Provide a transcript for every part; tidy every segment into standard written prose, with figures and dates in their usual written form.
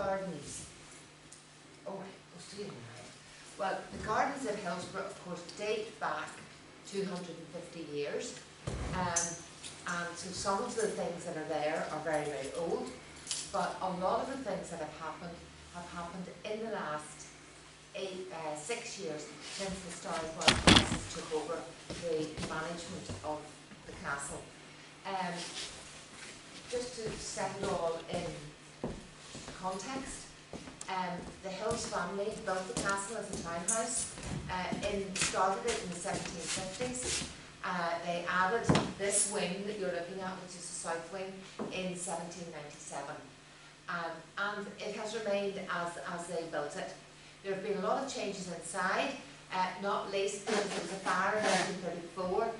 gardens. Oh, go straight in there. Well, the gardens at Hillsborough, of course, date back 250 years. And so some of the things that are there are very, very old. But a lot of the things that have happened in the last 6 years since the Historic Royal Palaces took over the management of the castle. Just to set it all in context, the Hills family built the castle as a townhouse, started it in the 1750s. They added this wing that you're looking at, which is the south wing, in 1797. And it has remained as they built it. There have been a lot of changes inside, not least because there was a fire in 1934,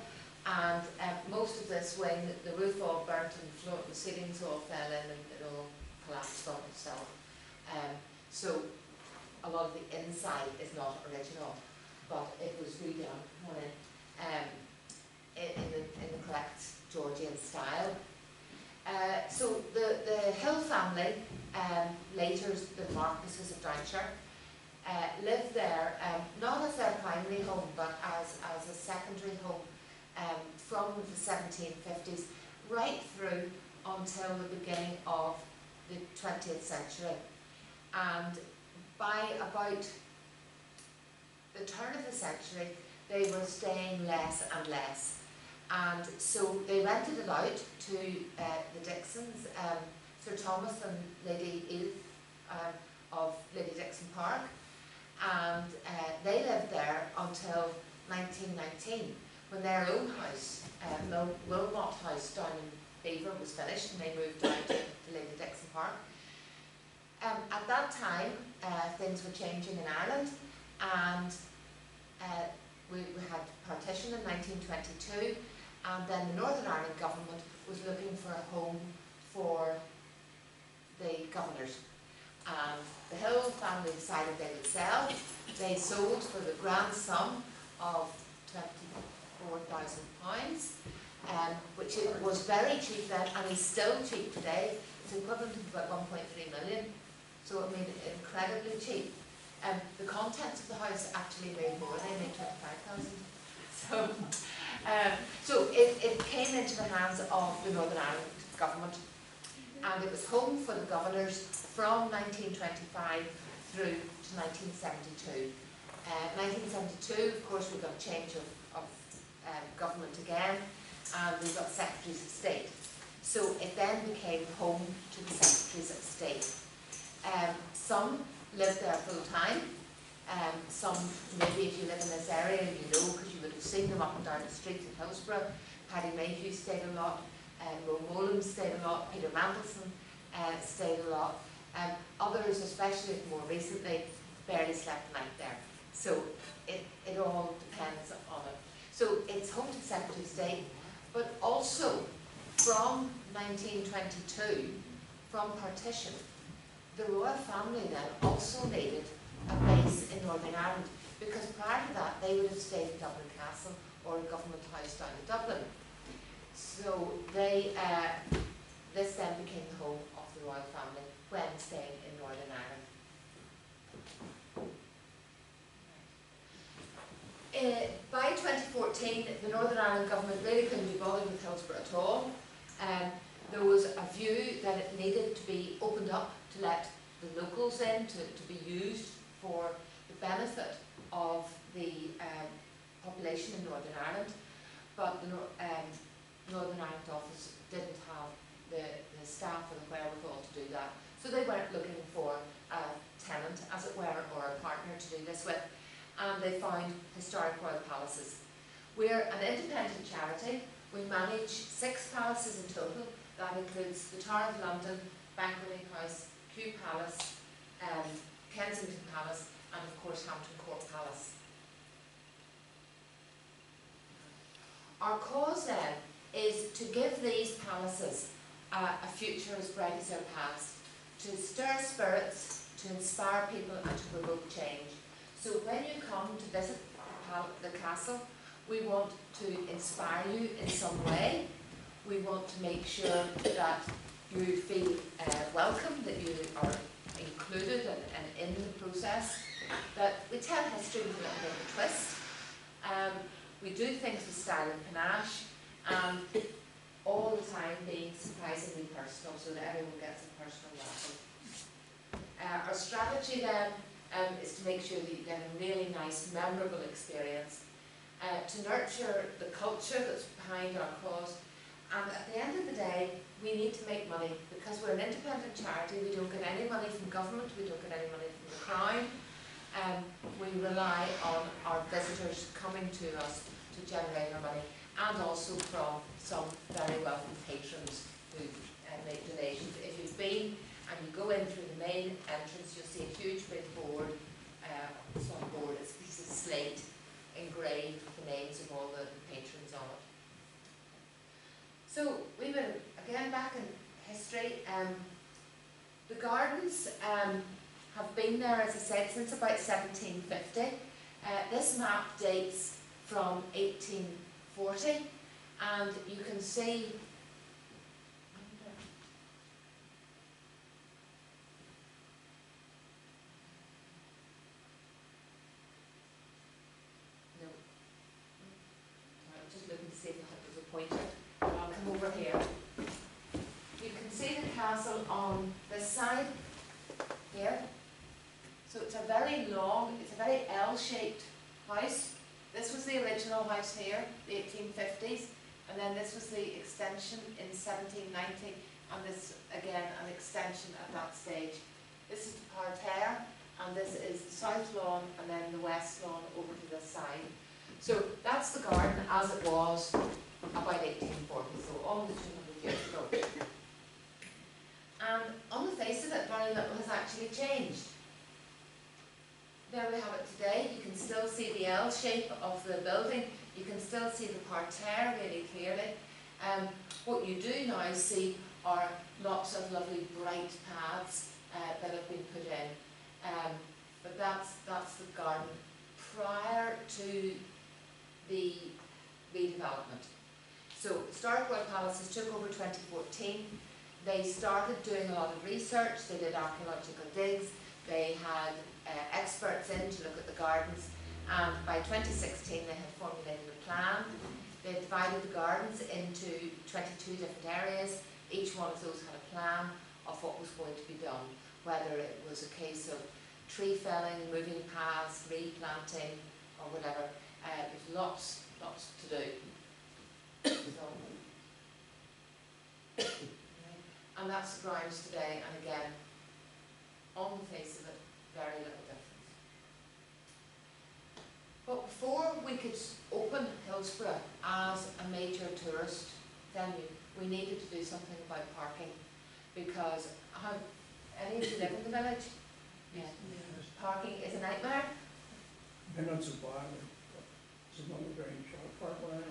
and most of this wing, the roof all burnt and the ceilings all fell in and it all collapsed on itself. So a lot of the inside is not original, but it was redone in the correct Georgian style. So the Hill family, later the Marquises of Downshire, lived there not as their primary home, but as a secondary home from the 1750s right through until the beginning of the 20th century. And by about the turn of the century, they were staying less and less. And so they rented it out to the Dixons, Sir Thomas and Lady Edith of Lady Dixon Park. And they lived there until 1919, when their own house, Wilmot House down in Beaver, was finished, and they moved down to Lady Dixon Park. At that time, things were changing in Ireland, and we had partition in 1922, and then the Northern Ireland government was looking for a home for the governors. And the Hill family decided they would sell. They sold for the grand sum of £24,000, which was very cheap then, and is still cheap today. It's equivalent to about 1.3 million. So it made it incredibly cheap. The contents of the house actually made more. They made 25,000. So it came into the hands of the Northern Ireland government, and it was home for the governors from 1925 through to 1972. 1972, of course, we got a change of government again, and we got Secretaries of State. So it then became home to the Secretaries of State. Some lived there full time. Some, maybe if you live in this area, you know, because you would have seen them up and down the streets in Hillsborough. Paddy Mayhew stayed a lot, Ro Molan stayed a lot, Peter Mandelson stayed a lot. Others, especially more recently, barely slept the night there. So it all depends on it. So it's home to the Secretary of State, but also from 1922, from partition, the royal family then also needed a base in Northern Ireland, because prior to that they would have stayed in Dublin Castle or a government house down in Dublin. So they, this then became the home of the royal family when staying in Northern Ireland. By 2014, the Northern Ireland government really couldn't be bothered with Hillsborough at all. There was a view that it needed to be opened up to let the locals in, to be used for the benefit of the population in Northern Ireland, but the Northern Ireland office didn't have the staff or the wherewithal to do that. So they weren't looking for a tenant, as it were, or a partner to do this with, and they found Historic Royal Palaces. We're an independent charity. We manage 6 palaces in total. That includes the Tower of London, Banqueting House, Kew Palace, Kensington Palace, and of course Hampton Court Palace. Our cause then is to give these palaces a future as bright as their past, to stir spirits, to inspire people, and to provoke change. So when you come to visit the castle, we want to inspire you in some way. We want to make sure that you feel welcome, that you are in the process, that we tell history with a little bit of a twist. We do things with style and panache, and all the time being surprisingly personal, so that everyone gets a personal welcome. Our strategy then is to make sure that you get a really nice, memorable experience, to nurture the culture that's behind our cause, and at the end of the day, we need to make money, because we're an independent charity. We don't get any money from government, we don't get any money from the Crown. We rely on our visitors coming to us to generate our money, and also from some very wealthy patrons who make donations. If you've been and you go in through the main entrance, you'll see a huge big board. It's not a board, it's a piece of slate engraved with the names of all the patrons on it. So we've been, again, back in history. The gardens have been there, as I said, since about 1750. This map dates from 1840, and you can see I'm just looking to see if it was a pointer. I'll come over here. You can see the castle on this side here. So it's a very long, it's a very L-shaped house. This was the original house here, the 1850s, and then this was the extension in 1790, and this, again, an extension at that stage. This is the parterre, and this is the south lawn, and then the west lawn over to this side. So that's the garden as it was about 1840, so almost 200 years ago. And on the face of it, very little has actually changed. There we have it today. You can still see the L shape of the building. You can still see the parterre really clearly. What you do now see are lots of lovely bright paths that have been put in. But that's the garden prior to the redevelopment. So Historic Royal Palaces took over 2014. They started doing a lot of research. They did archaeological digs. They had experts in to look at the gardens, and by 2016 they had formulated a plan. They divided the gardens into 22 different areas. Each one of those had a plan of what was going to be done, whether it was a case of tree felling, moving paths, replanting, or whatever. There's lots to do. And that's the grounds today, and again, on the face of it, very little difference. But before we could open Hillsborough as a major tourist venue, we needed to do something about parking, because any of you live in the village? Yeah. Parking is a nightmare. They're not so bad. It's another very short park line.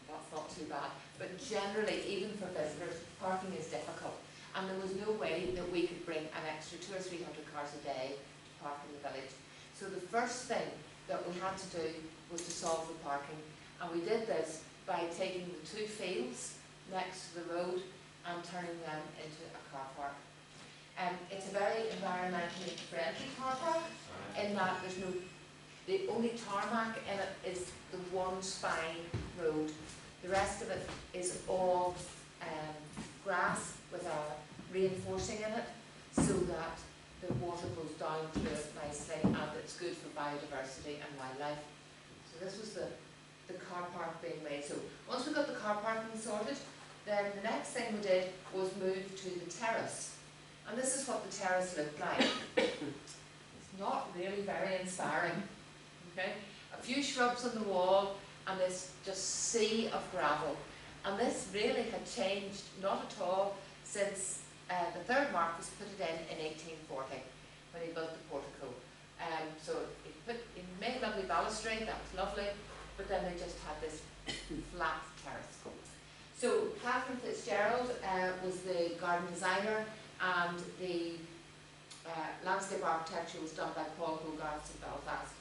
That's not too bad. But generally, even for visitors, parking is difficult. And there was no way that we could bring an extra 200 or 300 cars a day to park in the village. So the first thing that we had to do was to solve the parking. And we did this by taking the two fields next to the road and turning them into a car park. It's a very environmentally friendly car park in that there's the only tarmac in it is the one spine road. The rest of it is all grass with a reinforcing in it, so that the water goes down through it nicely, and it's good for biodiversity and wildlife. So this was the car park being made. So once we got the car parking sorted, then the next thing we did was move to the terrace. And this is what the terrace looked like. It's not really very inspiring. Okay? A few shrubs on the wall, and this just sea of gravel. And this really had changed not at all since the third Marquis put it in 1840 when he built the portico. So he made a lovely balustrade, that was lovely, but then they just had this flat terrace. So Catherine Fitzgerald was the garden designer, and the landscape architecture was done by Paul Hogarth of Belfast.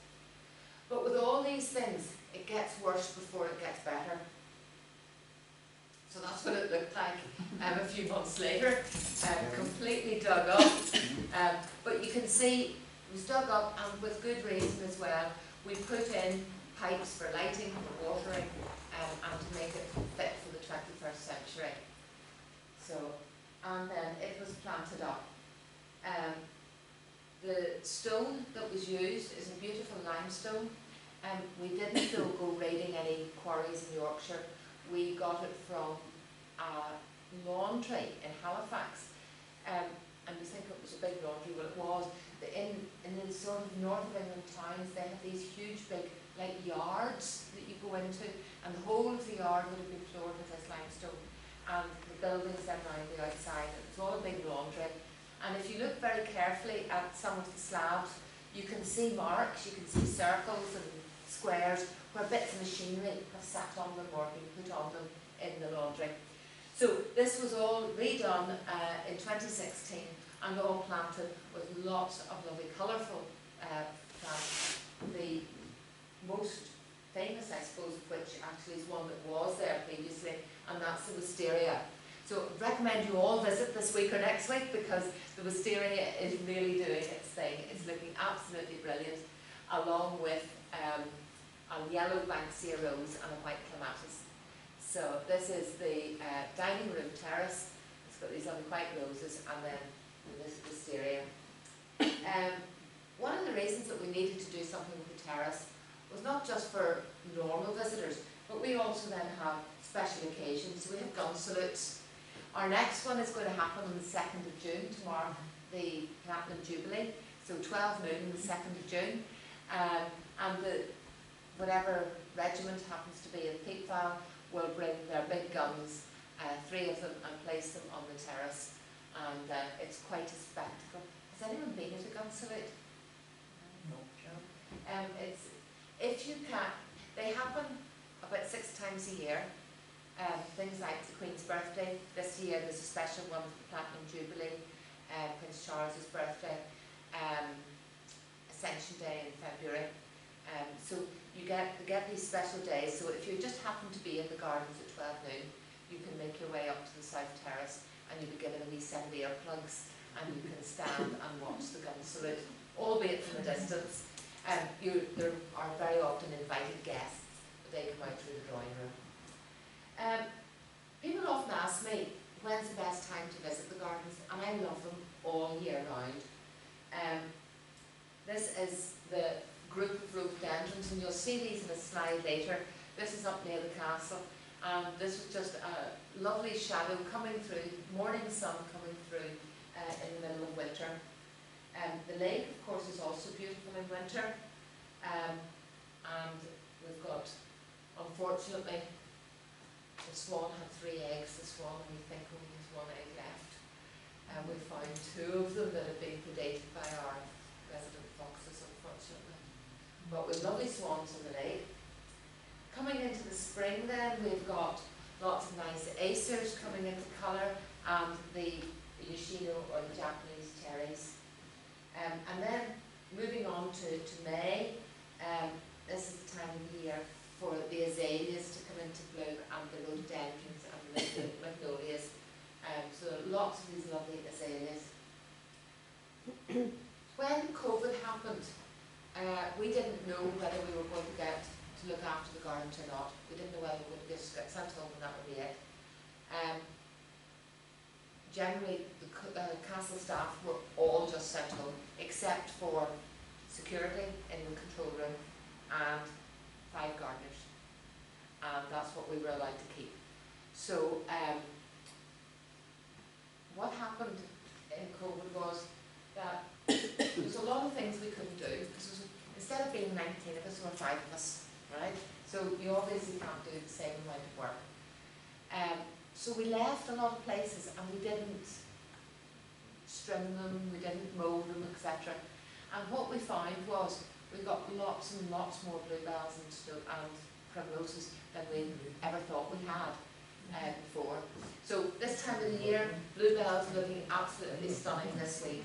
But with all these things, it gets worse before it gets better. So that's what it looked like a few months later, completely dug up. But you can see It was dug up, and with good reason as well. We put in pipes for lighting, for watering, and to make it fit for the 21st century. So, and then it was planted up. The stone that was used is a beautiful limestone. We didn't though go raiding any quarries in Yorkshire. We got it from a laundry in Halifax. And you think it was a big laundry, well it was. In the sort of north of England towns, they have these huge big like yards that you go into, and the whole of the yard would have been floored with this limestone, and the buildings then around the outside. It was all a big laundry. And if you look very carefully at some of the slabs, you can see marks, you can see circles and squares where bits of machinery have sat on them or been put on them in the laundry. So this was all redone in 2016 and all planted with lots of lovely colourful plants. The most famous, I suppose, of which actually is one that was there previously, and that's the wisteria. So I recommend you all visit this week or next week, because the wisteria is really doing its thing. It's looking absolutely brilliant, along with a yellow Banksia rose and a white clematis. So this is the dining room terrace. It's got these lovely white roses and then this wisteria. One of the reasons that we needed to do something with the terrace was not just for normal visitors, but we also then have special occasions. So we have gun salutes. Our next one is going to happen on the 2nd of June, tomorrow, the Platinum Jubilee. So 12 noon on the 2nd of June. And whatever regiment happens to be in Peakville will bring their big guns, 3 of them, and place them on the terrace. And it's quite a spectacle. Has anyone been at a gun salute? No. If you can, they happen about 6 times a year. Things like the Queen's birthday. This year there's a special one for the Platinum Jubilee, Prince Charles's birthday, Ascension Day in February. So you get these special days. So if you just happen to be in the gardens at 12 noon, you can make your way up to the South Terrace and you'll be given a wee set of earplugs and you can stand and watch the gun salute, albeit from a distance. There are very often invited guests, but they come out through the drawing room. People often ask me, when's the best time to visit the gardens? And I love them all year round. This is the group of rhododendrons, and you'll see these in a slide later. This is up near the castle, and this was just a lovely shadow coming through, morning sun coming through in the middle of winter. The lake, of course, is also beautiful in winter, and we've got, unfortunately, the swan had 3 eggs, the swan, and we think only has 1 egg left. We found 2 of them that have been predated by our resident foxes, unfortunately. But with lovely swans in the lake. Coming into the spring then, we've got lots of nice acers coming into colour, and the Yoshino or the Japanese cherries. And then moving on to May, this is the time of year for the azaleas to come into bloom, and the rhododendrons and the magnolias. So lots of these lovely azaleas. When COVID happened, we didn't know whether we were going to get to look after the gardens or not. We didn't know whether we would just get sent home and that would be it. Generally, the castle staff were all just sent home, except for security in the control room and 5 gardeners. And that's what we were allowed to keep. So, what happened in COVID was that there was a lot of things we couldn't do, because instead of being 19 of us, there were 5 of us, right? So you obviously can't do the same amount of work. So we left a lot of places and we didn't trim them, we didn't mow them, etc. And what we found was we got lots and lots more bluebells and primroses than we ever thought we had before. So this time of the year, bluebells are looking absolutely stunning this week.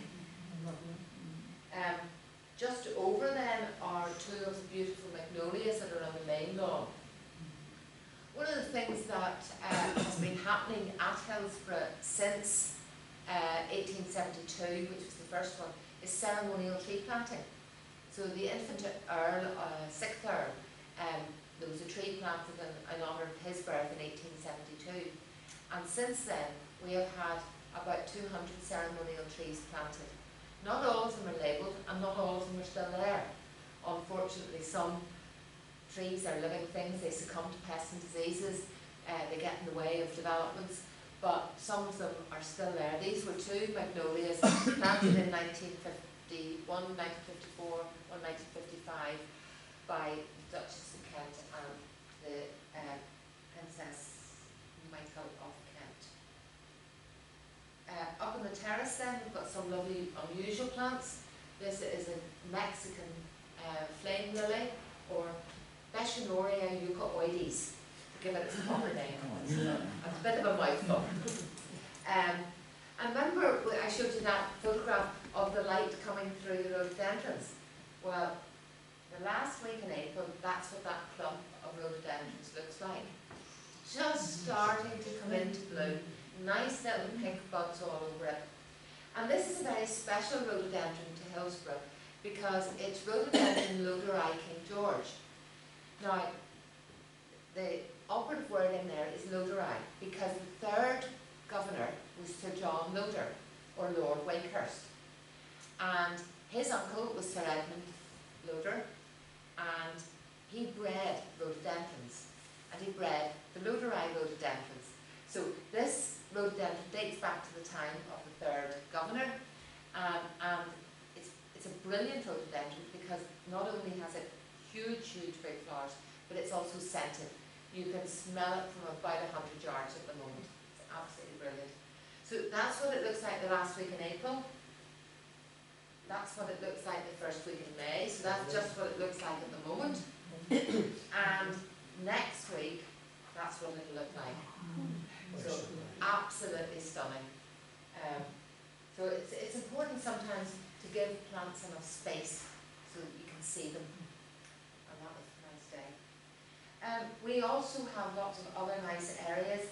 Just over then are 2 of the beautiful magnolias that are on the main lawn. One of the things that has been happening at Hillsborough since 1872, which was the first one, is ceremonial tree planting. So the infant Earl, 6th Earl, there was a tree planted in honour of his birth in 1872. And since then, we have had about 200 ceremonial trees planted. Not all of them are labelled, and not all of them are still there. Unfortunately, some trees are living things, they succumb to pests and diseases, they get in the way of developments, but some of them are still there. These were 2 magnolias planted in 1951, 1954, or 1955 by the Duchess of Kent and the Princess Michael of Kent. Up on the terrace then, we've got some lovely unusual plants. This is a Mexican flame lily, or Bechinoria eucaoides, to give it its proper name. It's a bit of a mouthful. And remember, I showed you that photograph of the light coming through the rhododendrons. Well, the last week in April, that's what that clump of rhododendrons looks like. Just starting to come into bloom. Nice little pink buds all over it. And this is a very special rhododendron to Hillsborough because it's rhododendron loderi King George. Now, the operative word in there is loderi because the 3rd governor was Sir John Loder, or Lord Wakehurst. And his uncle was Sir Edmund Loder, and he bred rhododendrons, and he bred the loderi rhododendrons. So this rhododendron dates back to the time of the 3rd governor, and it's a brilliant rhododendron because not only has it huge big flowers, but it's also scented. You can smell it from about 100 yards at the moment. It's absolutely brilliant. So that's what it looks like the last week in April. That's what it looks like the first week in May. So that's just what it looks like at the moment. And next week, that's what it'll look like. So absolutely stunning. So it's important sometimes to give plants enough space so that you can see them. And that was a nice day. We also have lots of other nice areas.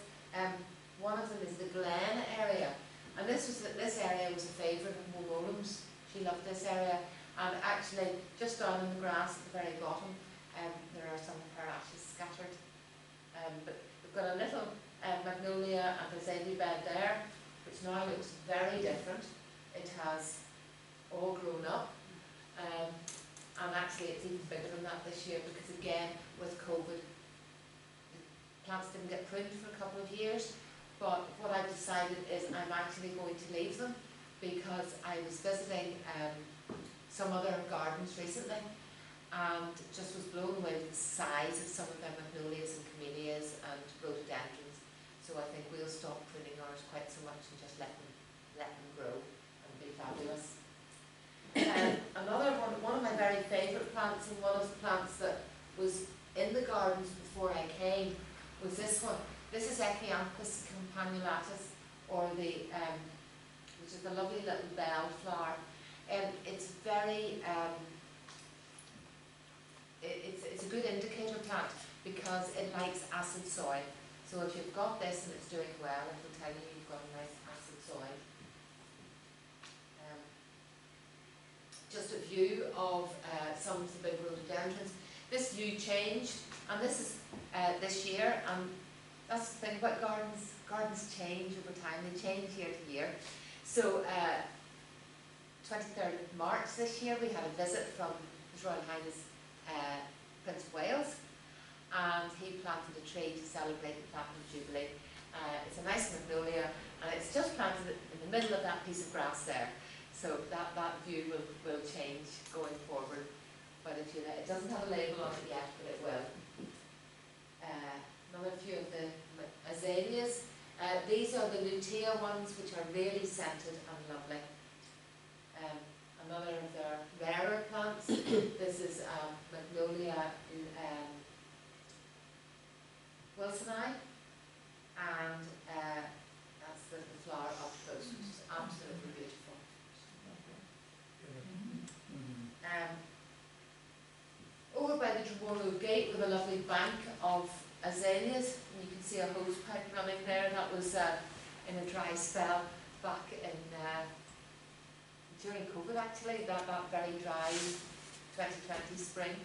One of them is the Glen area. And this area was a favourite of Momolam's. She loved this area. And actually, just down in the grass at the very bottom, there are some of her ashes scattered. But we've got a little magnolia and azalea bed there, which now looks very different. It has all grown up. And actually it's even bigger than that this year because again, with COVID, the plants didn't get pruned for a couple of years. But what I've decided is I'm actually going to leave them because I was visiting some other gardens recently and just was blown away with the size of some of their magnolias and camellias and rhododendrons. So I think we'll stop pruning ours quite so much and just let them grow and be fabulous. Another one of my very favourite plants, and one of the plants that was in the gardens before I came, was this one. This is Echinanthus campanulatus, or the which is the lovely little bell flower. It's very it's a good indicator plant because it likes acid soil. So if you've got this and it's doing well, it will tell you you've got a nice acid soil. Just a view of some of the big rhododendrons. This view changed, and this is this year, and that's the thing about gardens. Gardens change over time, they change year to year. So 23rd of March this year we had a visit from His Royal Highness Prince of Wales, and he planted a tree to celebrate the Platinum Jubilee. It's a nice magnolia, and it's just planted in the middle of that piece of grass there. So that view will change going forward. But if it doesn't have a label on it yet, but it will. Another few of the azaleas. These are the lutea ones, which are really scented and lovely. Another of their rarer plants. This is Magnolia wilsoni, and that's the flower up close, which is absolutely beautiful. Over by the Trevorrow Gate with a lovely bank of azaleas, and you can see a hose pipe running there. That was in a dry spell back in during COVID actually, that very dry 2020 spring,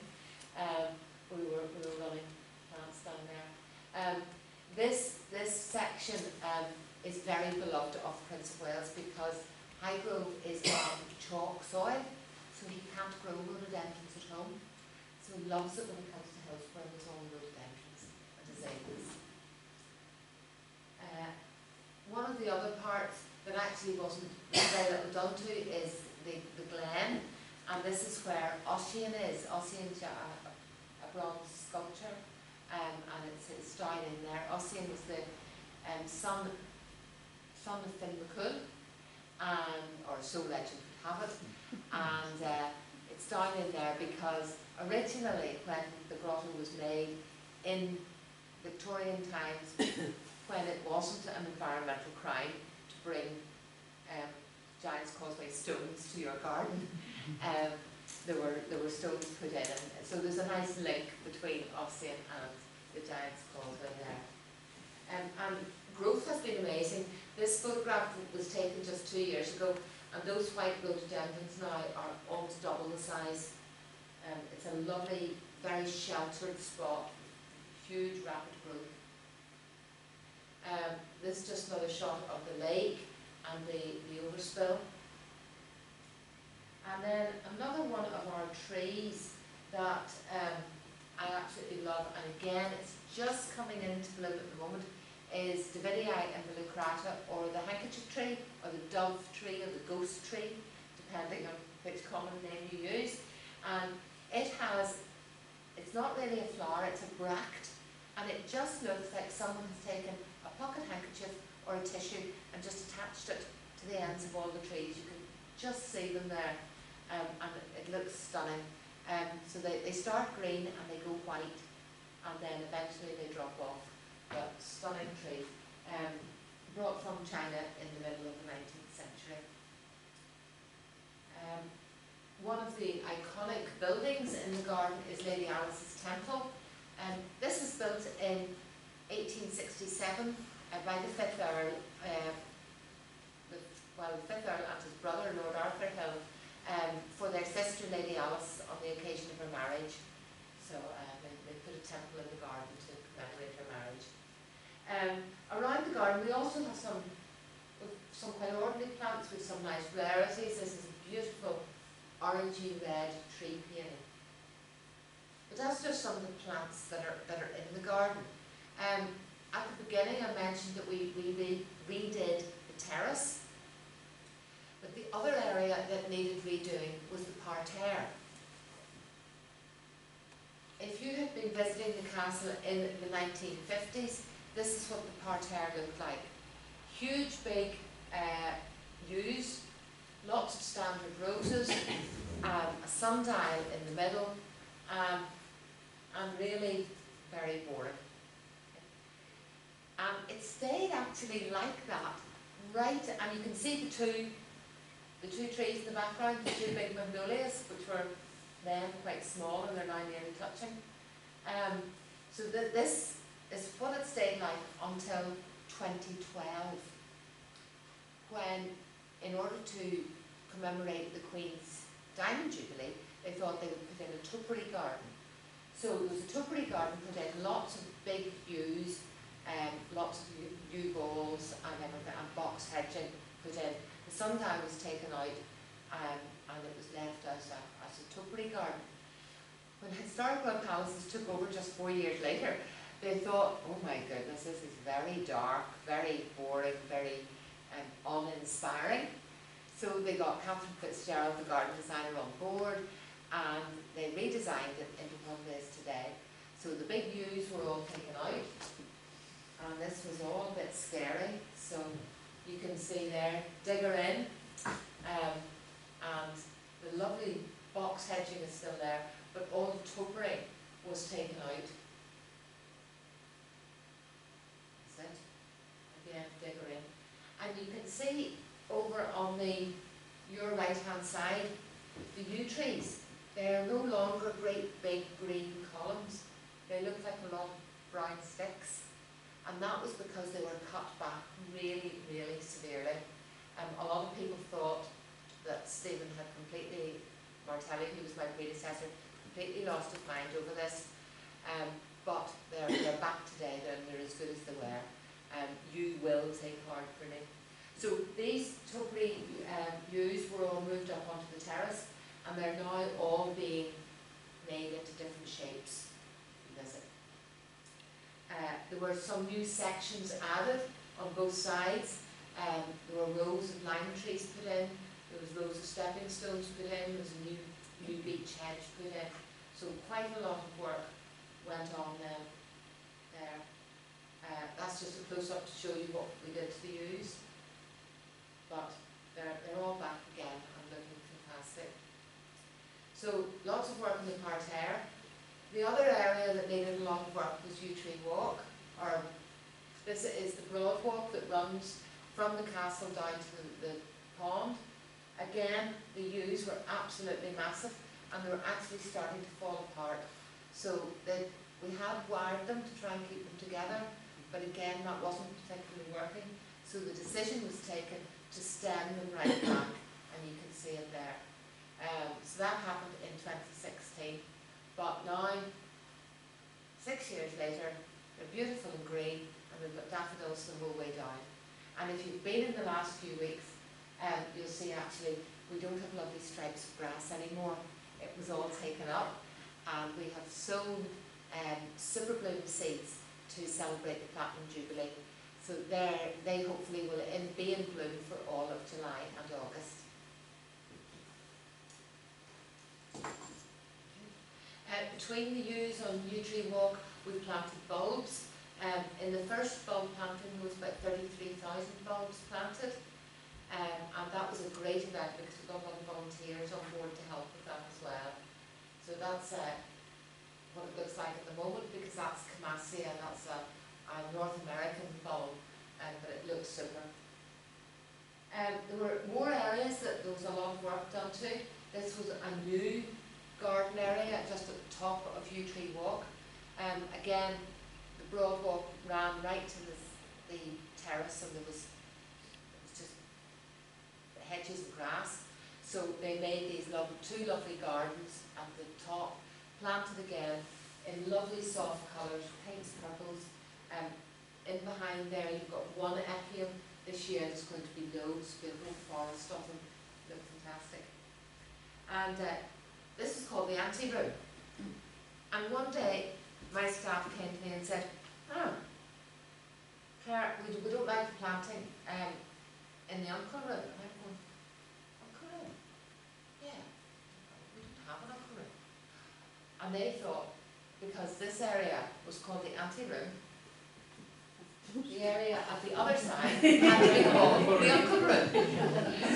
we were running plants down there. This section is very beloved of Prince of Wales because Highgrove is on chalk soil, so he can't grow rhododendrons at home. So he loves it when it comes to Hillsborough and his own rhododendrons and azaleas. One of the other parts that actually wasn't very little done to is the glen, and this is where Ossian is. Ossian's a bronze sculpture, and it's down in there. Ossian was the son of Finn McCool, or so legend would have it, and it's down in there because originally when the grotto was made in Victorian times, when it wasn't an environmental crime to bring Giant's Causeway stones to your garden, there were stones put in, and so there's a nice link between Ossian and the Giant's Causeway there. And growth has been amazing. This photograph was taken just 2 years ago, and those white rhododendrons now are almost double the size. It's a lovely, very sheltered spot, huge rapid growth. This is just another shot of the lake and the overspill. And then another one of our trees that I absolutely love, and again it's just coming into bloom at the moment, is Davidii involucrata, or the handkerchief tree, or the dove tree, or the ghost tree, depending on which common name you use. And it's not really a flower, it's a bract, and it just looks like someone has taken a pocket handkerchief or a tissue and just attached it to the ends of all the trees. You can just see them there, and it looks stunning. So they start green and they go white, and then eventually they drop off. But stunning tree, brought from China in the middle of the 19th century. One of the iconic buildings in the garden is Lady Alice's Temple. This was built in 1867 by the 5th Earl, the 5th Earl and his brother, Lord Arthur Hill, for their sister Lady Alice on the occasion of her marriage. So they put a temple in the garden to commemorate her marriage. Around the garden we also have some quite ordinary plants with some nice rarities. This is a beautiful orangey red tree peony. But that's just some of the plants that are in the garden. At the beginning I mentioned that we redid the terrace, but the other area that needed redoing was the parterre. If you had been visiting the castle in the 1950s, this is what the parterre looked like. Huge big yews, lots of standard roses, a sundial in the middle, and really very boring. And it stayed actually like that, right, and you can see the two trees in the background, the two big magnolias, which were then quite small and they're now nearly touching. So this is what it stayed like until 2012, when, in order to commemorate the Queen's Diamond Jubilee, they thought they would put in a topiary garden. So there was a topiary garden put in, lots of big yews, lots of yew balls and everything, and box hedging put in. The sundial was taken out, and it was left as a topiary garden. When Historical Palaces took over just 4 years later, they thought, oh my goodness, this is very dark, very boring, very uninspiring. So they got Catherine Fitzgerald, the garden designer, on board, and they redesigned it into what it is today. So the big yews were all taken out, and this was all a bit scary. So you can see there, digger in, and the lovely box hedging is still there, but all the topiary was taken out. That's it. Again, digger in. And you can see over on your right hand side, the yew trees, they are no longer great big green columns. They look like a lot of brown sticks. And that was because they were cut back really, really severely. A lot of people thought that Stephen had completely, Martelli, who was my predecessor, completely lost his mind over this. But they're back today, they're as good as they were. You will take hard pruning. So these topiary yews were all moved up onto the terrace, and they're now all being made into different shapes. Visit. There were some new sections added on both sides. There were rows of lime trees put in, there was rows of stepping stones put in, there was a new beech hedge put in. So quite a lot of work went on there. That's just a close-up to show you what we did to the yews. But they're all back again and looking fantastic. So lots of work in the parterre. The other area that needed a lot of work was Yew Tree Walk. This is the broad walk that runs from the castle down to the pond. Again, the yews were absolutely massive, and they were actually starting to fall apart. So we had wired them to try and keep them together, but again, that wasn't particularly working. So the decision was taken to stem them right back, and you can see it there. So that happened in 2016, but now, 6 years later, they're beautiful and green, and we've got daffodils the whole way down. And if you've been in the last few weeks, you'll see actually we don't have lovely stripes of grass anymore. It was all taken up, and we have sown super bloom seeds to celebrate the Platinum Jubilee. So they hopefully will be in bloom for all of July and August. Between the yews on Yew Tree Walk, we planted bulbs. In the first bulb planting, there was about 33,000 bulbs planted. And that was a great event because we got a lot of volunteers on board to help with that as well. So that's what it looks like at the moment, because that's Camassia, that's a North American bulb, but it looks super. There were more areas that there was a lot of work done to. This was a new garden area just at the top of Yew Tree Walk. Again, the broad walk ran right to the terrace, and it was just hedges of grass. So they made these two lovely gardens at the top, planted again in lovely soft colours, pinks, purples. In behind there you've got one echium. This year there's going to be loads, a whole forest of them. Look fantastic. And this is called the ante-room. And one day my staff came to me and said, Claire, we don't like the planting in the uncle room. And I'm going, uncle room? Yeah, we don't have an uncle room. And they thought, because this area was called the ante-room, the area at the other side had to be called the uncle room.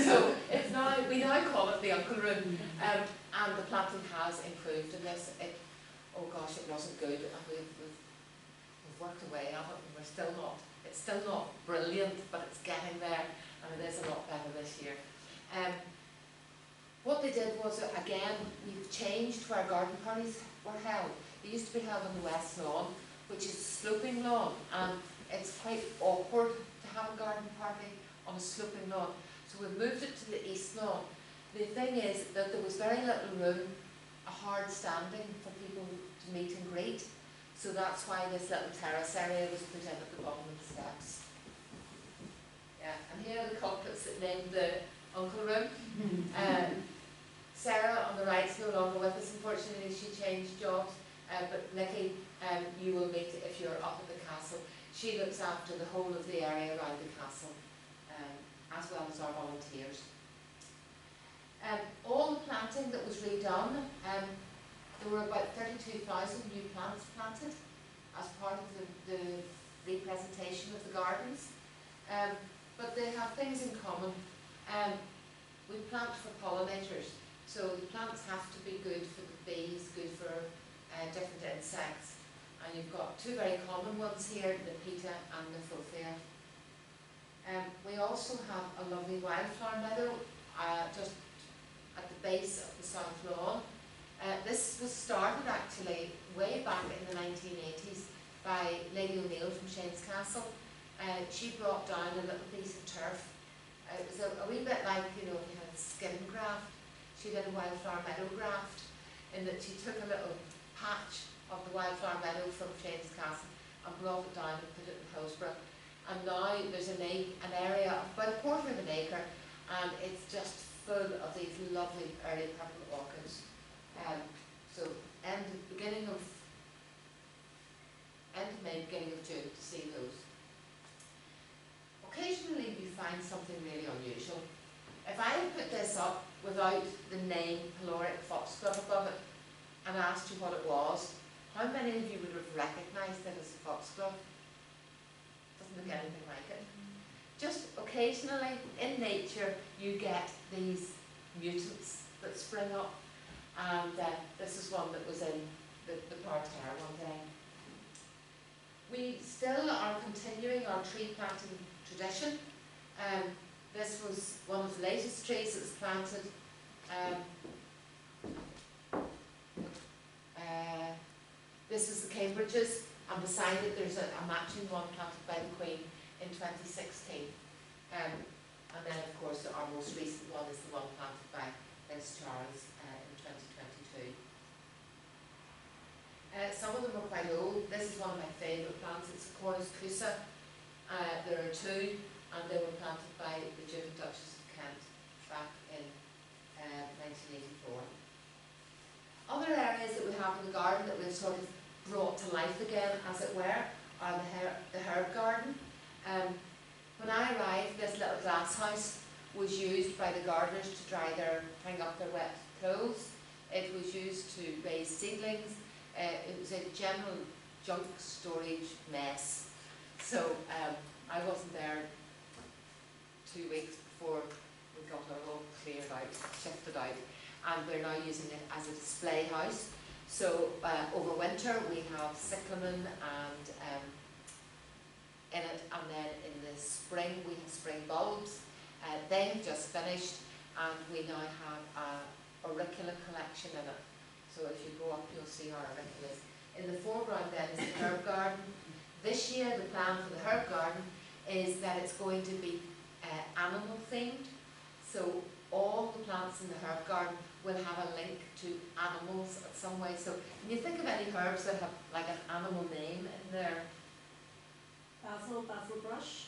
So we now call it the uncle room, and the planting has improved in this. Oh gosh, it wasn't good, and we've worked away at it, and it's still not brilliant, but it's getting there, and it is a lot better this year. What they did was, again, we've changed where garden parties were held. They used to be held on the west lawn, which is a sloping lawn, and it's quite awkward to have a garden party on a sloping lawn. So we've moved it to the east lawn. The thing is that there was very little room, a hard standing for people to meet and greet. So that's why this little terrace area was put in at the bottom of the steps. Yeah, and here are the culprits that named the uncle room. Sarah on the right is no longer with us, unfortunately. She changed jobs. But Nikki, you will meet if you're up at the castle. She looks after the whole of the area around the castle, as well as our volunteers. All the planting that was redone, there were about 32,000 new plants planted as part of the representation of the gardens. But they have things in common. We plant for pollinators, so the plants have to be good for the bees, good for different insects. And you've got two very common ones here, the pita and the phofia. We also have a lovely wildflower meadow just at the base of the south lawn. This was started actually way back in the 1980s by Lady O'Neill from Shane's Castle. She brought down a little piece of turf it was a wee bit like, you know, we had skin graft. She did a wildflower meadow graft, in that she took a little patch of the wildflower meadow from Shane's Castle and brought it down and put it in Hillsborough. And now there's an area of about a quarter of an acre, and it's just full of these lovely early purple orchids. So beginning of May, beginning of June to see those. Occasionally you find something really unusual. If I had put this up without the name Caloric Foxglove above it and asked you what it was, how many of you would have recognised it as a foxglove? Doesn't look anything like it. Just occasionally in nature you get these mutants that spring up, and this is one that was in the parterre one day. We still are continuing our tree planting tradition. This was one of the latest trees that was planted. This is the Cambridges, and beside it there's a matching one planted by the Queen in 2016. And then of course our most recent one is the one planted by Prince Charles in 2022. Some of them are quite old. This is one of my favourite plants. It's a Cornus Cusa. There are two, and they were planted by the Duke and Duchess of Kent back in 1984. Other areas that we have in the garden that we've sort of brought to life again, as it were, are the herb garden. When I arrived, this little glass house was used by the gardeners to hang up their wet clothes. It was used to raise seedlings. It was a general junk storage mess. So I wasn't there 2 weeks before we got it all cleared out, shifted out, and we're now using it as a display house. So over winter we have cyclamen and in it, and then in the spring we have spring bulbs. They have just finished, and we now have a auricula collection in it. So if you go up you'll see our auriculas. In the foreground then is the herb garden. This year the plan for the herb garden is that it's going to be animal themed. So all the plants in the herb garden will have a link to animals in some way. So when you think of any herbs that have like an animal name in there. Basil brush.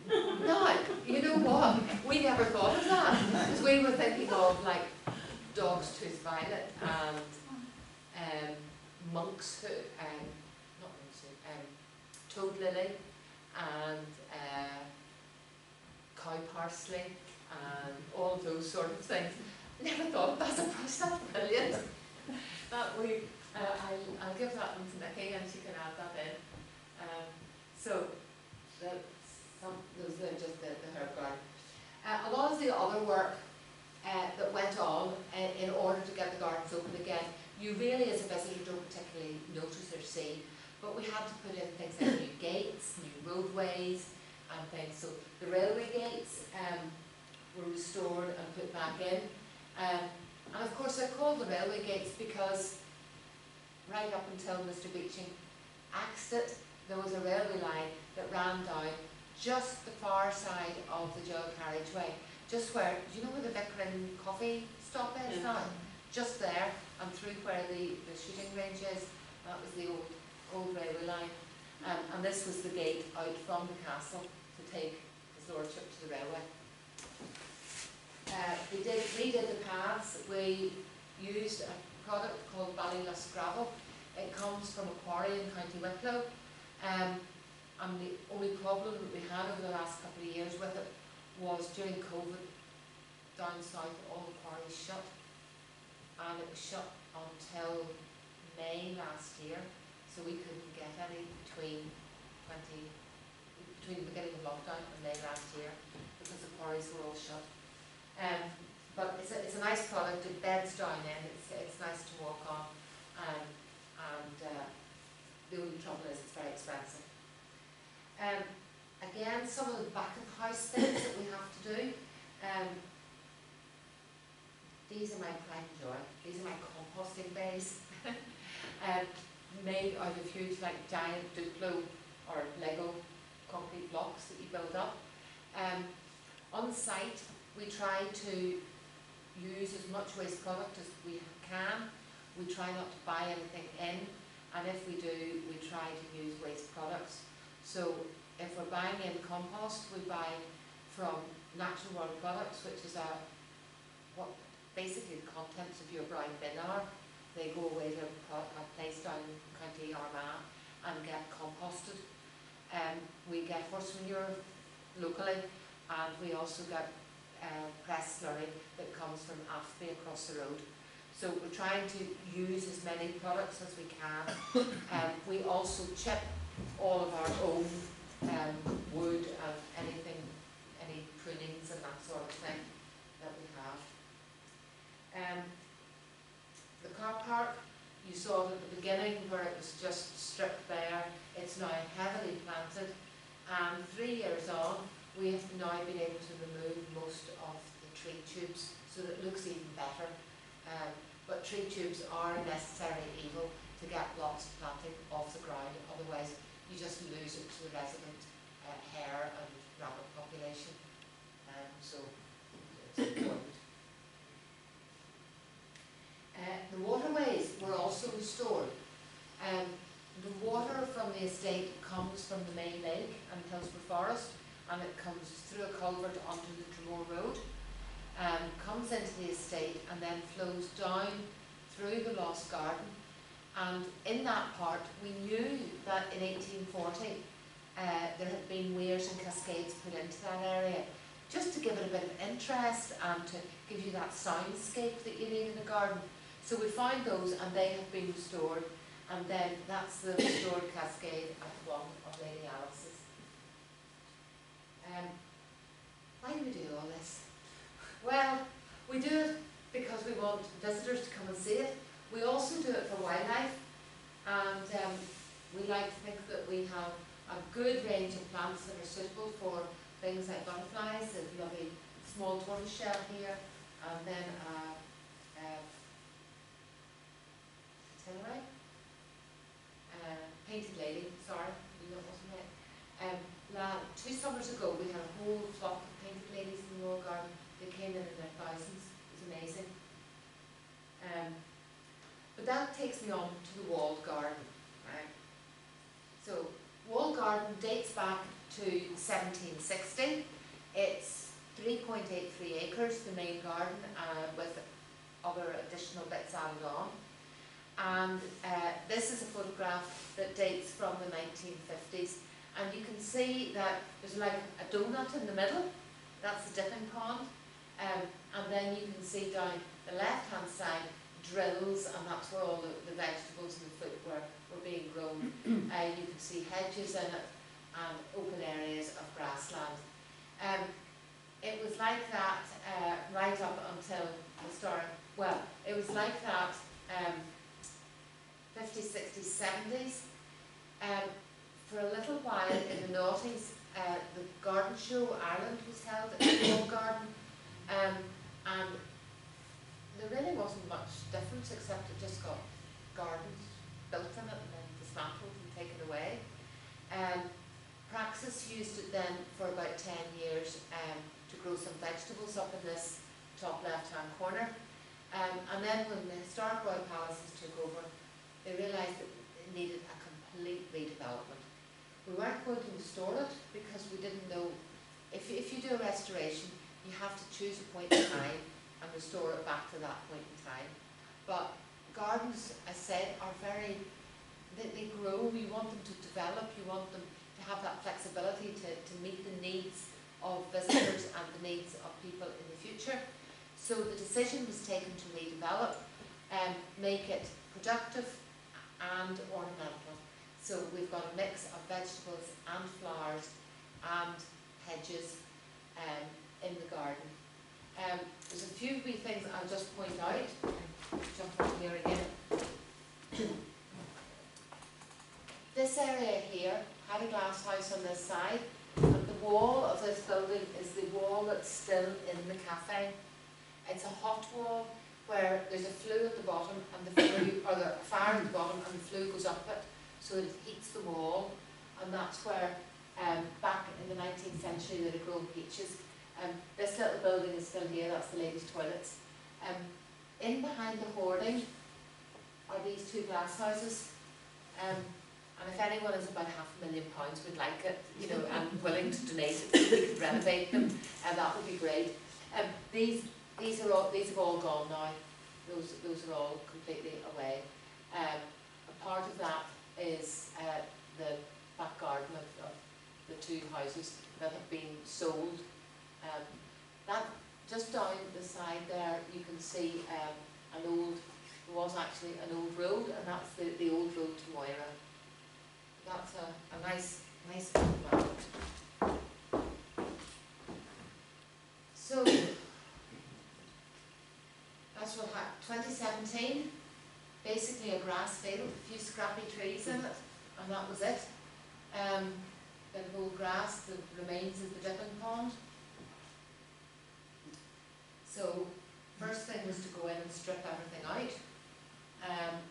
No, you know what? We never thought of that, because we were thinking of like dog's tooth violet and monk's not monk's toad lily and cow parsley and all of those sort of things. Never thought of that as a brush. That's brilliant. That we I'll give that one to Nikki and she can add that in. So those are just the herb garden. A lot of the other work that went on in order to get the gardens open again, you really as a visitor don't particularly notice or see, but we had to put in things like new gates, new roadways and things. So the railway gates were restored and put back in. And of course they're called the railway gates because right up until Mr. Beeching axed it, there was a railway line that ran down just the far side of the dual carriageway, just where, do you know where the Vickering coffee stop is now? Just there, and through where the shooting range is, that was the old railway line. And this was the gate out from the castle to take his lordship to the railway. We redid the paths. We used a product called Ballyluss gravel. It comes from a quarry in County Wicklow. And the only problem that we had over the last couple of years with it was during COVID, down south all the quarries shut, and it was shut until May last year, so we couldn't get any between the beginning of lockdown and May last year because the quarries were all shut. But it's a nice product. It beds down in. It's nice to walk on, and the only trouble is it's very expensive. Again, some of the back of the house things that we have to do. These are my pride and joy. These are my composting bays. Made out of huge, like giant Duplo or Lego concrete blocks that you build up. On site, we try to use as much waste product as we can. We try not to buy anything in, and if we do, we try to use waste products. So if we're buying in compost, we buy from Natural World Products, which is what basically the contents of your brown bin are. They go away to a place down in County Armagh and get composted. We get horse manure locally, and we also get pressed slurry that comes from Athby across the road. So we're trying to use as many products as we can. We also chip all of our own wood and anything, any prunings and that sort of thing that we have. The car park, you saw it at the beginning where it was just stripped bare. It's now heavily planted, and 3 years on, we have now been able to remove most of the tree tubes so that it looks even better. But tree tubes are a necessary evil to get lots of planting off the ground, otherwise you just lose it to the resident hare and rabbit population. So it's important. The waterways were also restored. The water from the estate comes from the main lake and Hillsborough Forest, and it comes through a culvert onto the Dromore Road, comes into the estate and then flows down through the Lost Garden. And in that part, we knew that in 1840 there had been weirs and cascades put into that area, just to give it a bit of interest and to give you that soundscape that you need in a garden. So we found those, and they have been restored, and then that's the restored cascade at one of Lady Alice's. Why do we do all this? Well, we do it because we want visitors to come and see it. We also do it for wildlife, and we like to think that we have a good range of plants that are suitable for things like butterflies. There's a lovely small tortoiseshell here, and then painted lady, sorry, that wasn't it. 2 summers ago we had a whole flock of painted ladies in the Royal Garden. They came in their thousands. It was amazing. But that takes me on to the walled garden. Right? So, walled garden dates back to 1760. It's 3.83 acres, the main garden, with other additional bits added on. And this is a photograph that dates from the 1950s, and you can see that there's like a donut in the middle. That's the dipping pond, and then you can see down the left hand side drills, and that's where all the vegetables and the fruit were being grown. You can see hedges in it and open areas of grassland. It was like that right up until the start. Well, it was like that 50s, 60s, 70s. For a little while in the noughties, the garden show Ireland was held at the Walled Garden, and there really wasn't much difference, except it just got gardens built in it and then dismantled and taken away. Praxis used it then for about 10 years to grow some vegetables up in this top left hand corner, and then when the Historic Royal Palaces took over, they realised that it needed a complete redevelopment. We weren't going to restore it because we didn't know, if you do a restoration, you have to choose a point in time and restore it back to that point in time. But gardens, as said, are they grow. You want them to develop, you want them to have that flexibility to meet the needs of visitors and the needs of people in the future. So the decision was taken to redevelop, make it productive and ornamental. So we've got a mix of vegetables and flowers and hedges in the garden. There's a few wee things I'll just point out. Jump on here again. This area here had a glass house on this side, and the wall of this building is the wall that's still in the cafe. It's a hot wall where there's a flue at the bottom, and the flue, or the fire at the bottom, and the flue goes up it, so that it heats the wall. And that's where, back in the 19th century, they'd have grown peaches. This little building is still here, that's the ladies' toilets. In behind the hoarding are these two glass houses. And if anyone is about £500,000 would like it, you know, and willing to donate it, so we could renovate them, and that would be great. These have all gone now. Those are all completely away. A part of that is the back garden of the two houses that have been sold. That just down the side there, you can see there was actually an old road, and that's the old road to Moira. That's a nice plan. So that's what happened. 2017, basically a grass field, a few scrappy trees in it, and that was it. Bit of old grass, the remains is the dipping pond. So first thing was to go in and strip everything out,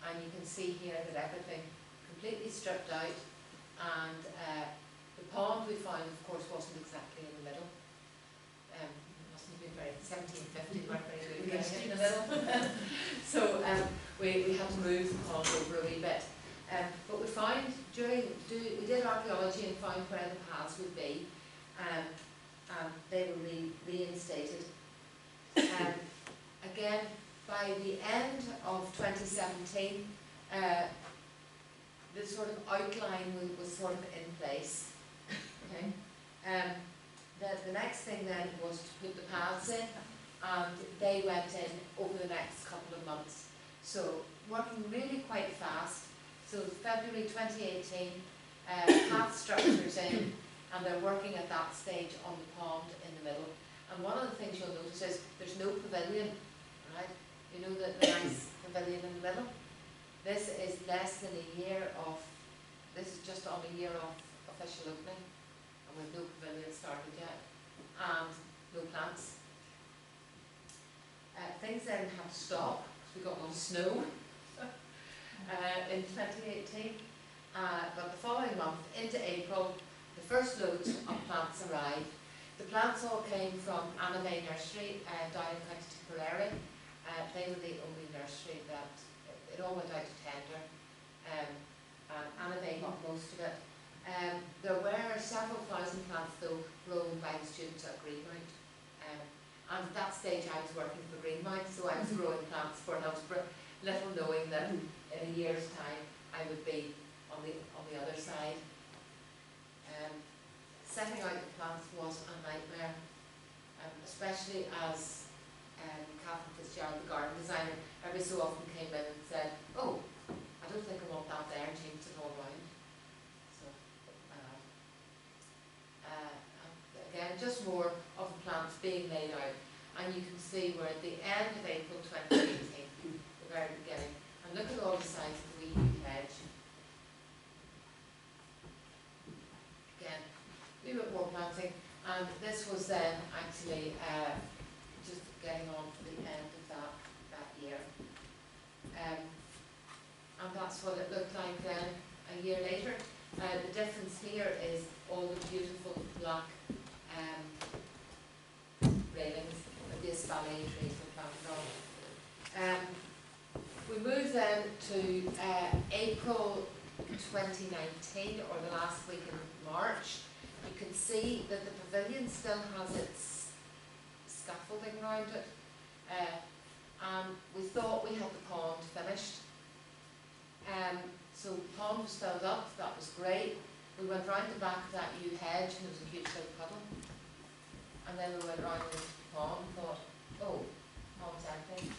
and you can see here that everything completely stripped out, and the pond we found, of course, wasn't exactly in the middle. It mustn't have been very 1750, weren't very good at getting it in the middle. So we had to move the pond over a wee bit. But we found we did archaeology and found where the paths would be, and they were reinstated. Again, by the end of 2017, the sort of outline was sort of in place. Okay. The next thing then was to put the paths in, and they went in over the next couple of months. So working really quite fast. So February 2018, path structures in, and they're working at that stage on the pond in the middle. And one of the things you'll notice is there's no pavilion, right? You know the nice pavilion in the middle? This is less than a year of, this is just on a year of official opening, and with no pavilion started yet, and no plants. Things then had to stop, because we got a lot of snow in 2018. But the following month, into April, the first loads of plants arrived. The plants all came from MAH Nursery down in County Tipperary. They were the only nursery that, it all went out to tender, and MAH got most of it. There were several thousand plants though grown by the students at Greenmount. And at that stage I was working for Greenmount, so I was growing plants for Hillsborough, little knowing that in a year's time I would be on the other side. Setting out the plants was a nightmare, especially as Catherine Fitzgerald, the garden designer, every so often came in and said, "Oh, I don't think I want that there," and changed it all around. So, again, just more of the plants being laid out, and you can see we're at the end of April 2018, the very beginning, and look at all the size of the wee hedge. Again, a little bit more planting, and this was then actually just getting on to the end of that year. And that's what it looked like then a year later. The difference here is all the beautiful black railings that the espalier trees were planted on. We move then to April 2019, or the last week in March. You can see that the pavilion still has its scaffolding around it. And we thought we had the pond finished. So the pond was filled up, that was great. We went round the back of that yew hedge and there was a huge big puddle. And then we went round the pond and thought, oh, pond's empty.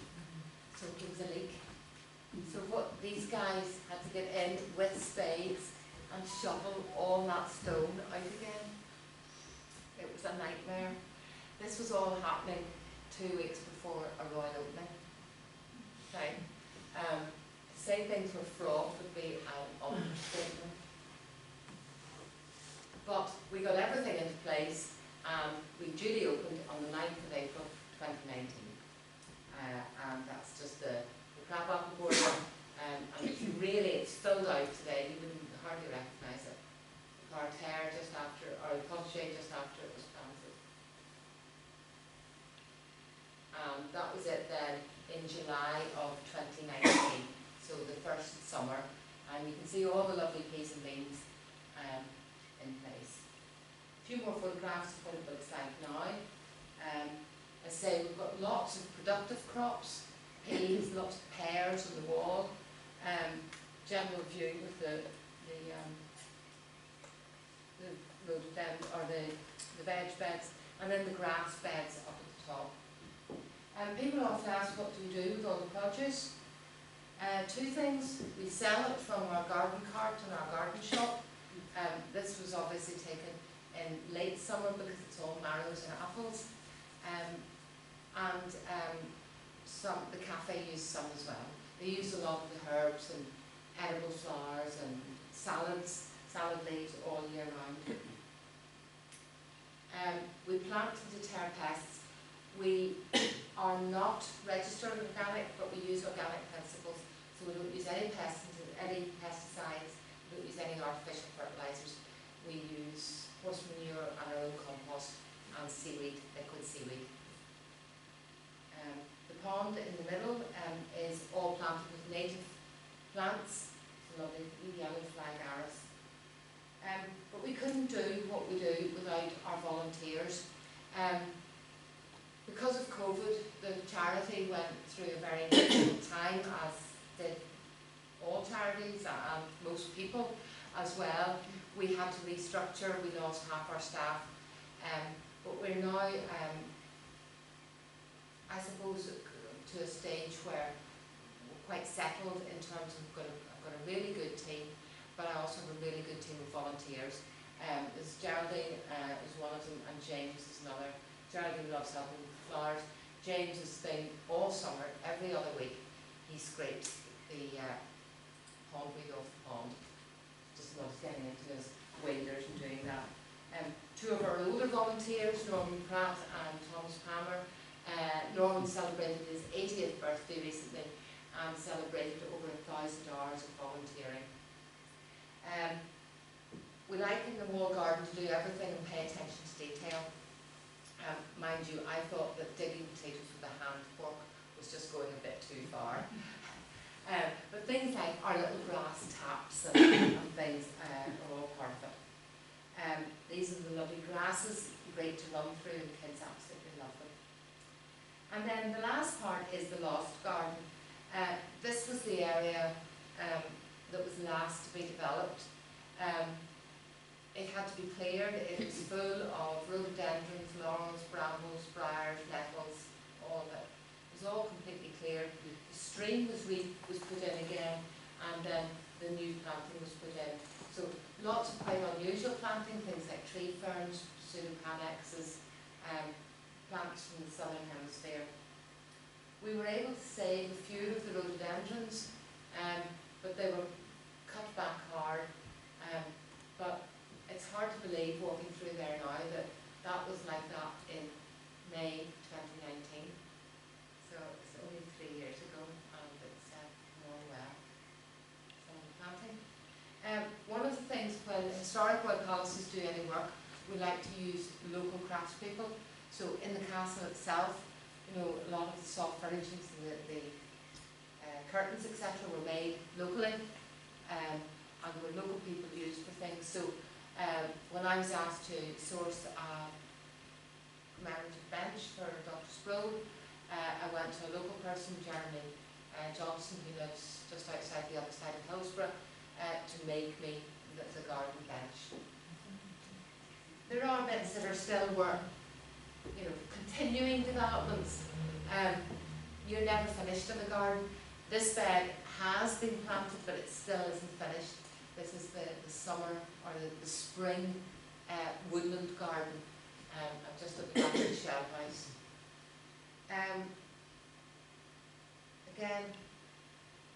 So there was a leak. So what these guys had to get in with spades and shovel all that stone out again. It was a nightmare. This was all happening 2 weeks before a royal opening. Okay. To say things were fraught would be an understatement. But we got everything into place, and we duly opened on the 9th of April 2019. And that's just the crab apple board one. And it's filled out today, you wouldn't hardly recognise it. The parterre just after, or the potager just after it was planted. July of 2019, so the first summer, and you can see all the lovely peas and beans in place. A few more photographs of what it looks like now. I say we've got lots of productive crops, peas, lots of pears on the wall, general view with the rhododendron or the veg beds, and then the grass beds up at the top. People often ask, what do we do with all the produce? Two things. We sell it from our garden cart and our garden shop. This was obviously taken in late summer because it's all marrows and apples. The cafe used some as well. They use a lot of the herbs and edible flowers and salad leaves all year round. We plant to deter pests. We are not registered organic, but we use organic principles. So we don't use any pesticides, we don't use any artificial fertilisers. We use horse manure and our own compost and seaweed, liquid seaweed. The pond in the middle is all planted with native plants, lovely yellow flag arrows. But we couldn't do what we do without our volunteers. Because of COVID, the charity went through a very difficult time, as did all charities and most people as well. We had to restructure, we lost half our staff, but we're now, I suppose, to a stage where we're quite settled in terms of I've got a really good team, but I also have a really good team of volunteers. There's Geraldine is one of them, and James is another. Geraldine loves helping with flowers. James is staying all summer, every other week. He scrapes the pondweed off the pond. Just loves getting into his waders and doing that. Two of our older volunteers, Norman Pratt and Thomas Palmer. Norman celebrated his 80th birthday recently and celebrated over 1,000 hours of volunteering. We like in the wall garden to do everything and pay attention to detail. Mind you, I thought that digging potatoes with a hand fork was just going a bit too far. But things like our little grass taps and things are all part of it. These are the lovely grasses, great to run through, the kids absolutely love them. And then the last part is the loft garden. This was the area that was last to be developed. It had to be cleared. It was full of rhododendrons, laurels, brambles, briars, nettles, all of it. It was all completely cleared. The stream was put in again, and then the new planting was put in. So lots of quite unusual planting, things like tree ferns, pseudopanexes, plants from the southern hemisphere. We were able to save a few of the rhododendrons, but they were cut back hard. But it's hard to believe walking through there now that that was like that in May 2019. So it's only 3 years ago, and it's going well. So planting. One of the things when historic royal palaces do any work, we like to use local craftspeople. So in the castle itself, you know, a lot of the soft furnishings, the curtains, etc., were made locally, and there were local people used for things. So when I was asked to source a commemorative bench for Dr. Sproul, I went to a local person, Jeremy Johnson, who lives just outside the other side of Hillsborough, to make me the garden bench. There are bits that are still work, you know, continuing developments. You're never finished in the garden. This bed has been planted, but it still isn't finished. This is the summer or the spring woodland garden. I've just looked back at the shell house. Again,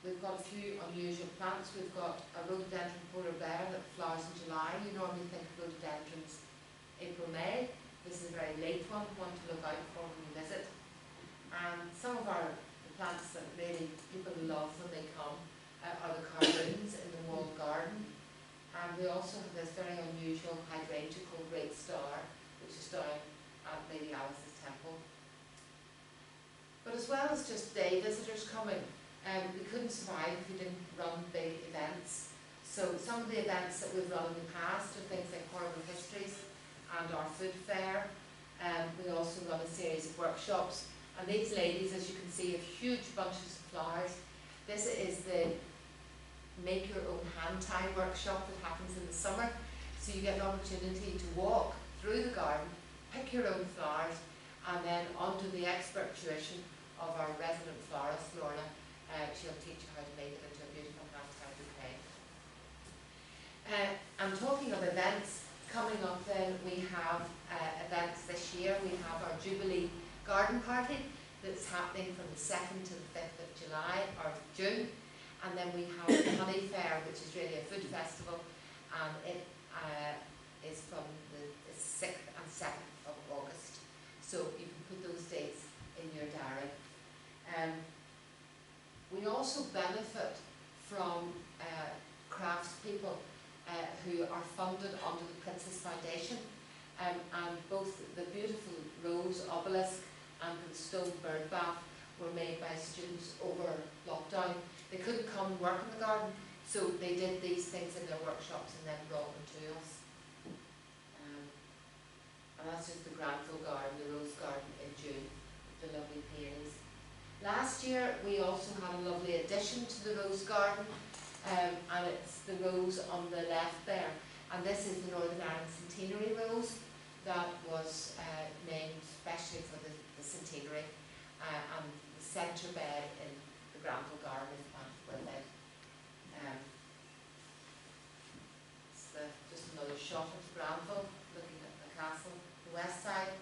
we've got a few unusual plants. We've got a rhododendron polar bear that flowers in July. You normally think of rhododendrons April, May. This is a very late one to look out for when you visit. And some of the plants that really people love when they come are the cardoons in the walled garden. And we also have this very unusual hydrangea called Great Star, which is down at Lady Alice's temple. But But as well as just day visitors coming, we couldn't survive if we didn't run big events. So some of the events that we've run in the past are things like Horrible Histories and our food fair. We also run a series of workshops. And these ladies, as you can see, have huge bunches of flowers. This is the Make Your Own Hand Tie workshop that happens in the summer. So you get an opportunity to walk through the garden, pick your own flowers, and then under the expert tuition of our resident florist, Lorna, she'll teach you how to make it into a beautiful hand-tie bouquet. And talking of events, coming up then we have events this year. We have our Jubilee Garden Party that's happening from the 2nd to the 5th of July, or June. And then we have the Honey Fair, which is really a food festival, and it is from the 6th and 7th of August. So you can put those dates in your diary. We also benefit from craftspeople who are funded under the Princess Foundation, and both the beautiful rose obelisk and the stone bird bath were made by students over lockdown. They couldn't come and work in the garden, so they did these things in their workshops and then brought them to us. And that's just the Granville Garden, the Rose Garden in June, the lovely peonies. Last year we also had a lovely addition to the Rose Garden, and it's the rose on the left there. And this is the Northern Ireland Centenary Rose that was named especially for the centenary, and the centre bed in the Granville Garden is planted with it. It's just another shot of Granville, looking at the castle, the west side.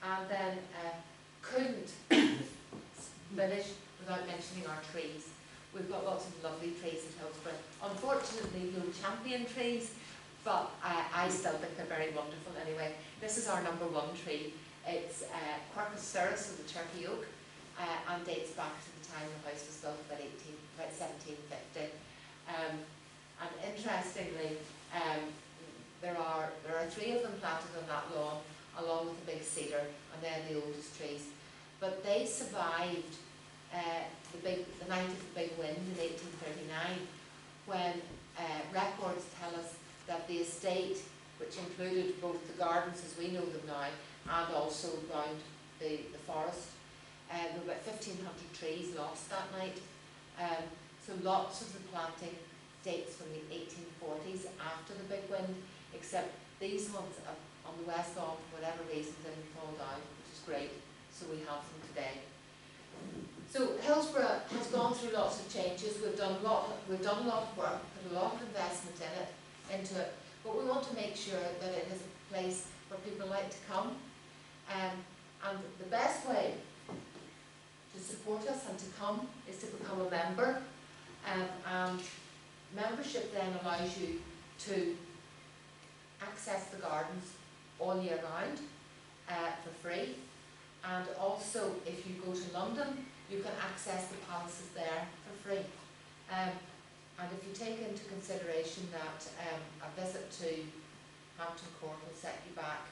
And then couldn't finish without mentioning our trees. We've got lots of lovely trees in Hillsborough. Unfortunately, no champion trees, but I still think they're very wonderful anyway. This is our #1 tree. It's Quercus cerus of the Turkey oak, and dates back to the time the house was built, about 1750. And interestingly, there are 3 of them planted on that lawn, along with the big cedar, and they're the oldest trees. But they survived the night of the big wind in 1839, when records tell us that the estate, which included both the gardens as we know them now, and also around the forest, there were about 1,500 trees lost that night. So lots of the planting dates from the 1840s after the big wind, except these ones on the west lawn, for whatever reason, didn't fall down, which is great. So we have them today. So Hillsborough has gone through lots of changes. We've done a lot of work, put a lot of investment into it, but we want to make sure that it is a place where people like to come. And the best way to support us and to come is to become a member. And membership then allows you to access the gardens all year round for free. And also, if you go to London, you can access the palaces there for free. And if you take into consideration that a visit to Hampton Court will set you back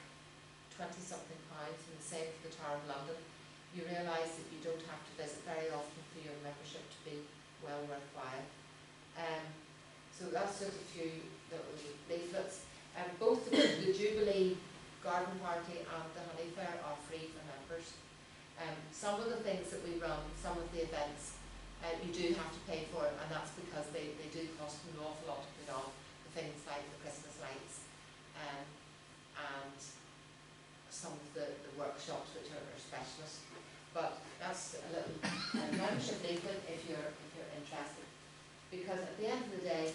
£20-something, and the same for the Tower of London, you realise that you don't have to visit very often for your membership to be well worthwhile. So that's just a few little leaflets. Both the Jubilee Garden Party and the Honey Fair are free for members. Some of the things that we run, some of the events, you do have to pay for it, and that's because they do cost an awful lot to put on. The things like the Christmas lights and some of the workshops which are specialist. But that's a little membership leaflet if you're interested. Because at the end of the day,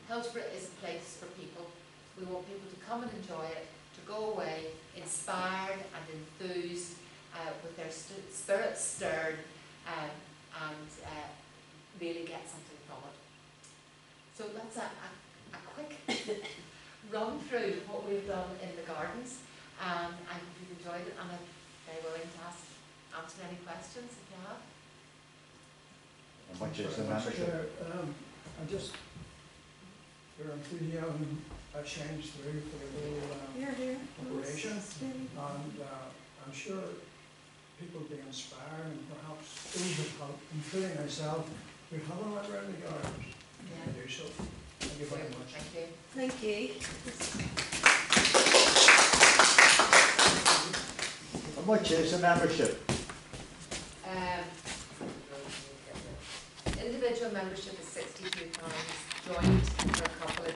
Hillsborough is a place for people. We want people to come and enjoy it, to go away inspired and enthused, with their spirits stirred, and really get something from it. So that's a quick run through what we've done in the gardens. I hope you've enjoyed it, and I'm very willing to answer any questions if you have. And what is the membership? Your enthusiasm shines through for the whole operation, and I'm sure people be inspired and perhaps those that have, including myself, who have a library in the gardens, Yeah. to do so. Thank you very much. Thank you. Thank you. How much is the membership? Individual membership is £62, joint for a couple of